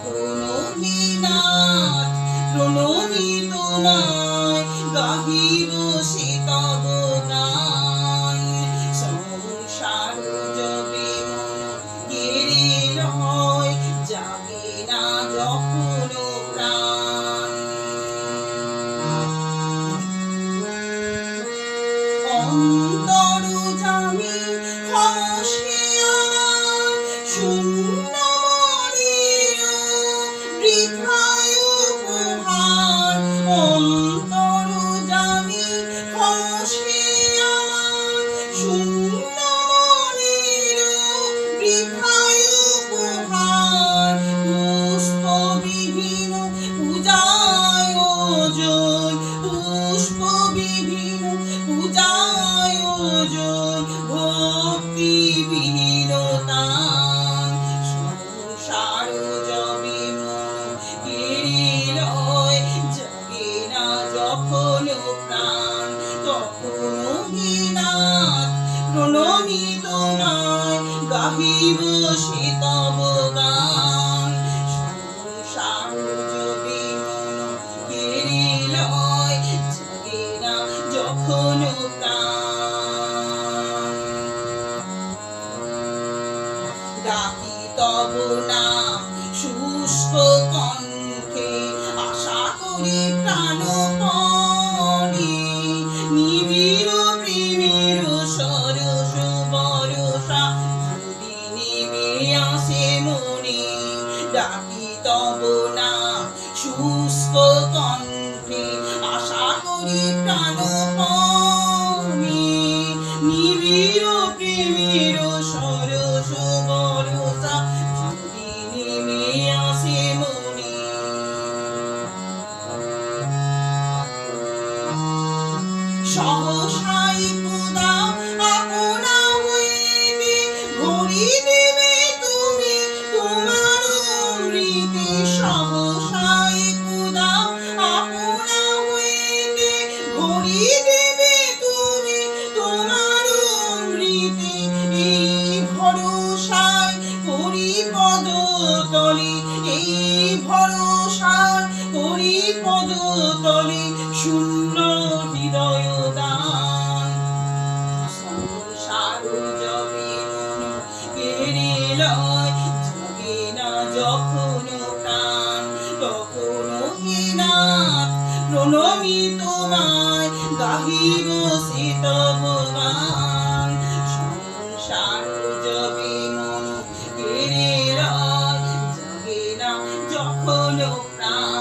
তখনো হীনাথ প্রণমী তোমায় গাহিব সে তব গান। সংসার যবে মন কেড়ে লয় জাগে না যখনো প্রাণ। অন্তর্যামী খামোশি আমার শূন্য মনের বৃথায় উপহার। অন্তর্যামী খামোশি আমার শূন্য মনের বৃথায় উপহার। পুষ্পবিহীন পূজায় ওজন, পুষ্পবিহীন পূজায় ওজন, ভক্তিবিহীনতান। সংসার যবে মন কেড়ে লয় জাগে না যখনো প্রাণ। তখনো হীনাথ প্রণমী তোমায় গাহিব সে তব গান। সংসার যবে মন কেড়ে লয় জাগে না যখনো প্রাণ। ডাকি তব নাম শুষ্ক কণ্ঠে আশা করি প্রাণপণে। নিবিড় প্রেমের সরস বরষা যদি নেমে আসে মনে। ডাকি তব নাম শুষ্ক কণ্ঠে আশা করি প্রাণপণে। নিবিড় প্রেমের সরস বরষা যদি নেমে আসে মনে। সহসাই খোদা আপনা হইতে ভরি দেবে তুমি তোমার অমৃতে। সহসাই খোদা আপনা হইতে ভরি দেবে তুমি তোমার অমৃতে। এই ভরসায় করি পদতলে, এই ভরসায় করি পদতলে শূন্য হৃদয় দান। সংসার যবে মন কেড়ে লয় জাগে না যখনো প্রাণ। তখনো হীনাথ প্রণমী তোমায় গাহিব সে তব গান। সংসার যবে মন কেড়ে লয় জাগে না যখনো প্রাণ।